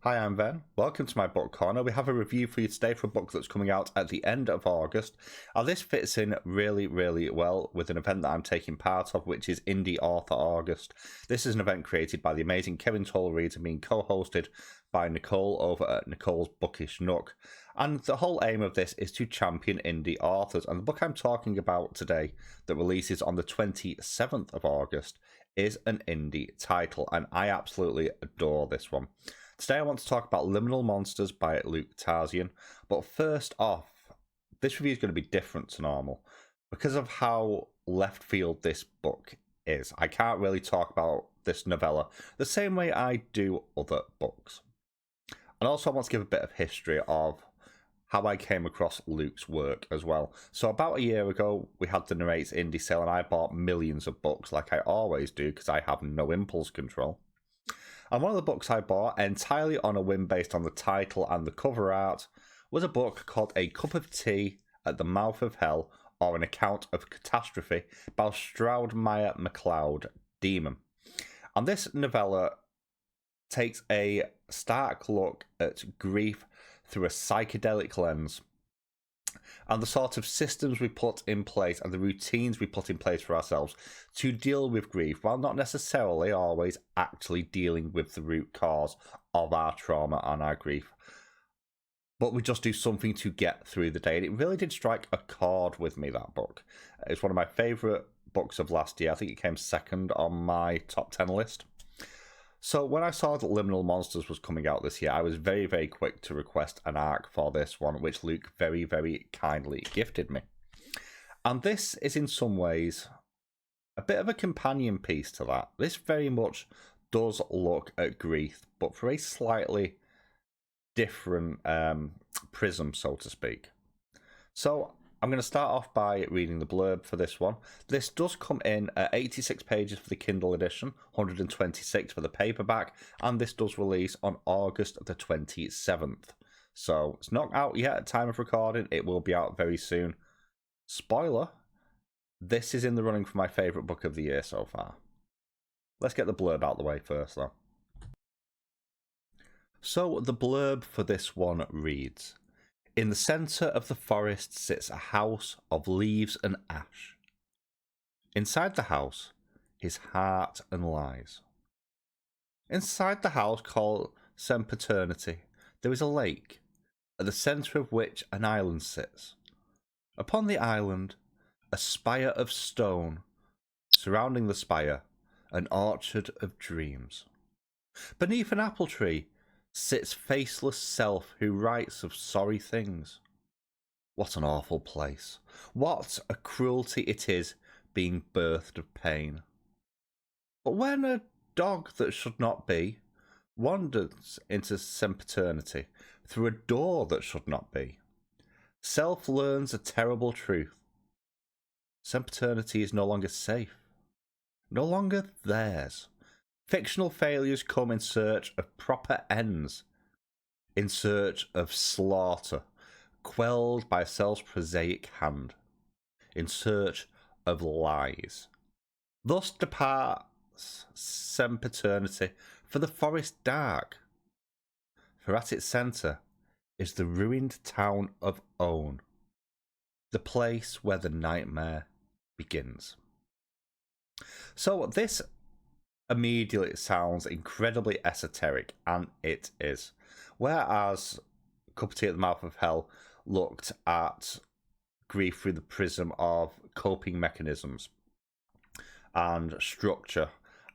Hi, I'm Ben. Welcome to my book corner. We have a review for you today for a book that's coming out at the end of August. This fits in really, really well with an event that I'm taking part of, which is Indie Author August. This is an event created by the amazing Kevin Toll Reads and being co-hosted by Nicole over at Nicole's Bookish Nook. And the whole aim of this is to champion indie authors. And the book I'm talking about today that releases on the 27th of August is an indie title, and I absolutely adore this one. Today I want to talk about Liminal Monsters by Luke Tarzian, but first off, this review is going to be different to normal because of how left field this book is. I can't really talk about this novella the same way I do other books. And also I want to give a bit of history of how I came across Luke's work as well. So about a year ago, we had the Narrates Indie Sale, and I bought millions of books like I always do because I have no impulse control. And one of the books I bought, entirely on a whim based on the title and the cover art, was a book called A Cup of Tea at the Mouth of Hell, or An Account of Catastrophe by Stroudmeyer MacLeod Demon. And this novella takes a stark look at grief through a psychedelic lens, and the sort of systems we put in place and the routines we put in place for ourselves to deal with grief, while not necessarily always actually dealing with the root cause of our trauma and our grief. But we just do something to get through the day. And it really did strike a chord with me, that book. It's one of my favourite books of last year. I think it came second on my top 10 list. So when I saw that Liminal Monsters was coming out this year, I was very, very quick to request an ARC for this one, which Luke very, very kindly gifted me. And this is in some ways a bit of a companion piece to that. This very much does look at grief, but for a slightly different prism, so to speak. So I'm going to start off by reading the blurb for this one. This does come in at 86 pages for the Kindle edition, 126 for the paperback, and this does release on August the 27th. So it's not out yet at time of recording. It will be out very soon. Spoiler, this is in the running for my favourite book of the year so far. Let's get the blurb out of the way first, though. So the blurb for this one reads: in the centre of the forest sits a house of leaves and ash. Inside the house, his heart and lies. Inside the house called Sempiternity, there is a lake, at the centre of which an island sits. Upon the island, a spire of stone. Surrounding the spire, an orchard of dreams. Beneath an apple tree sits faceless self who writes of sorry things. What an awful place. What a cruelty it is being birthed of pain. But when a dog that should not be wanders into sempiternity through a door that should not be, self learns a terrible truth. Sempiternity is no longer safe, no longer theirs. Fictional failures come in search of proper ends, in search of slaughter, quelled by self's prosaic hand, in search of lies. Thus departs Sempiternity for the forest dark, for at its centre is the ruined town of Own, the place where the nightmare begins. So this immediately sounds incredibly esoteric, and it is. Whereas Cup of Tea at the Mouth of Hell looked at grief through the prism of coping mechanisms and structure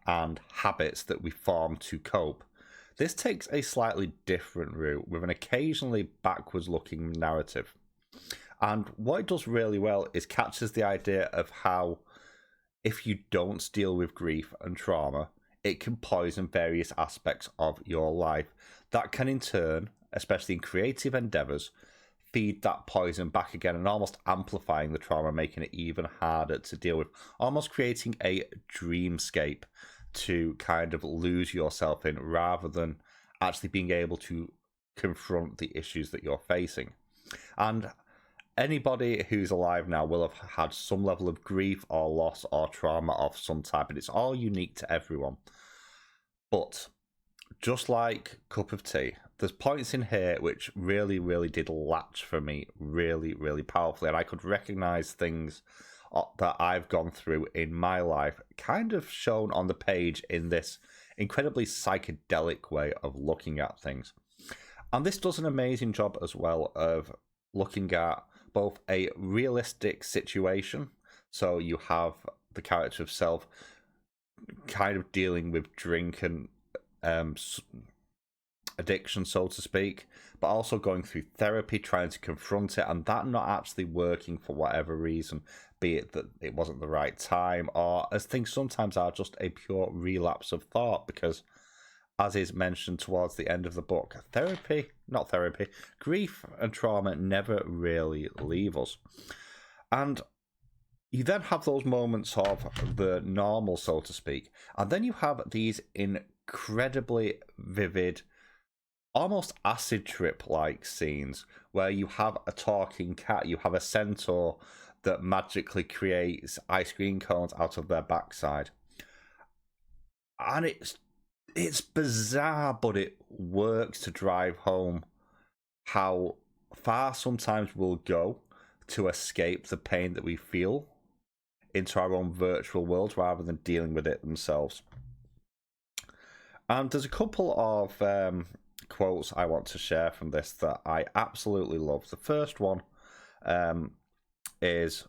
and habits that we form to cope, this takes a slightly different route with an occasionally backwards looking narrative. And what it does really well is captures the idea of how if you don't deal with grief and trauma, it can poison various aspects of your life that can in turn, especially in creative endeavours, feed that poison back again and almost amplifying the trauma, making it even harder to deal with, almost creating a dreamscape to kind of lose yourself in rather than actually being able to confront the issues that you're facing. And anybody who's alive now will have had some level of grief or loss or trauma of some type, and it's all unique to everyone. But just like Cup of Tea, there's points in here which really, really did latch for me really, really powerfully. And I could recognize things that I've gone through in my life kind of shown on the page in this incredibly psychedelic way of looking at things. And this does an amazing job as well of looking at both a realistic situation. So you have the character of Self kind of dealing with drink and addiction, so to speak, but also going through therapy, trying to confront it, and that not actually working for whatever reason, be it that it wasn't the right time, or as things sometimes are, just a pure relapse of thought, because as is mentioned towards the end of the book, grief and trauma never really leave us. And you then have those moments of the normal, so to speak, and then you have these incredibly vivid, almost acid trip-like scenes where you have a talking cat, you have a centaur that magically creates ice cream cones out of their backside. And it's bizarre, but it works to drive home how far sometimes we'll go to escape the pain that we feel into our own virtual world rather than dealing with it themselves. And there's a couple of quotes I want to share from this that I absolutely love. The first one is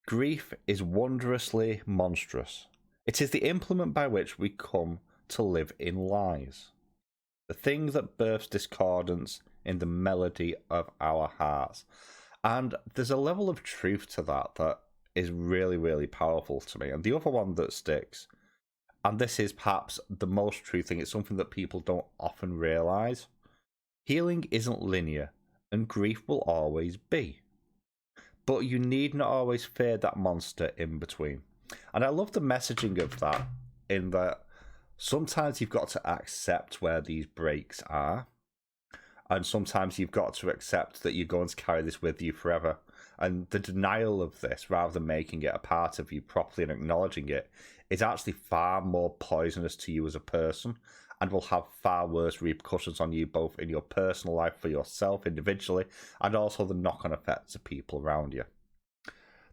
grief is wondrously monstrous. It is the implement by which we come to live in lies. The thing that births discordance in the melody of our hearts. And there's a level of truth to that is really, really powerful to me. And the other one that sticks, and this is perhaps the most true thing, it's something that people don't often realise. Healing isn't linear, and grief will always be. But you need not always fear that monster in between. And I love the messaging of that, in that sometimes you've got to accept where these breaks are. And sometimes you've got to accept that you're going to carry this with you forever. And the denial of this, rather than making it a part of you properly and acknowledging it, is actually far more poisonous to you as a person and will have far worse repercussions on you, both in your personal life, for yourself individually, and also the knock-on effects of people around you.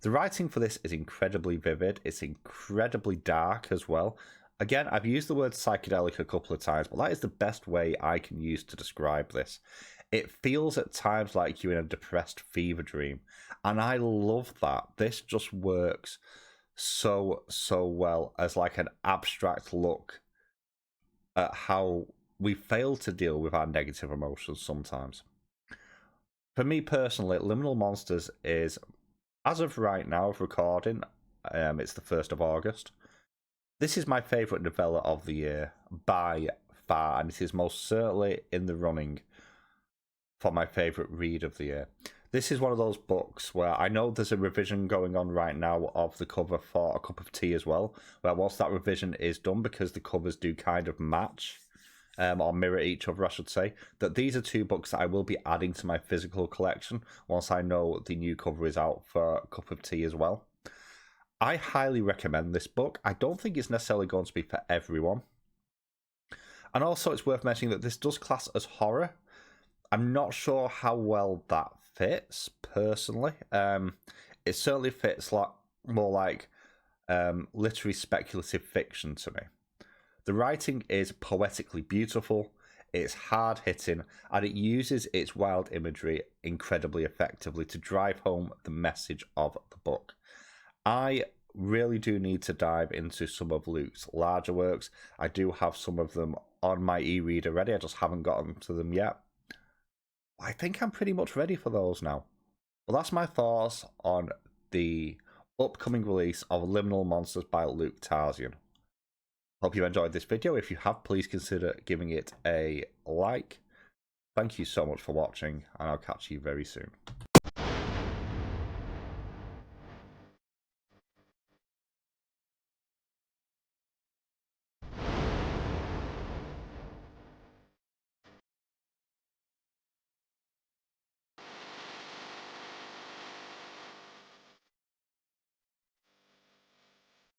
The writing for this is incredibly vivid. It's incredibly dark as well. Again, I've used the word psychedelic a couple of times, but that is the best way I can use to describe this. It feels at times like you're in a depressed fever dream, and I love that. This just works so well as like an abstract look at how we fail to deal with our negative emotions sometimes. For me personally, Liminal Monsters is, as of right now of recording, it's the 1st of August. This is my favourite novella of the year by far, and it is most certainly in the running for my favourite read of the year. This is one of those books where I know there's a revision going on right now of the cover for A Cup of Tea as well, where once that revision is done, because the covers do kind of match, or mirror each other, I should say, that these are two books that I will be adding to my physical collection once I know the new cover is out for A Cup of Tea as well. I highly recommend this book. I don't think it's necessarily going to be for everyone. And also it's worth mentioning that this does class as horror. I'm not sure how well that fits, personally. It certainly fits more like literary speculative fiction to me. The writing is poetically beautiful, it's hard-hitting, and it uses its wild imagery incredibly effectively to drive home the message of the book. I really do need to dive into some of Luke's larger works. I do have some of them on my e-reader ready, I just haven't gotten to them yet. I think I'm pretty much ready for those now. Well, that's my thoughts on the upcoming release of Liminal Monsters by Luke Tarzian. Hope you enjoyed this video. If you have, please consider giving it a like. Thank you so much for watching, and I'll catch you very soon.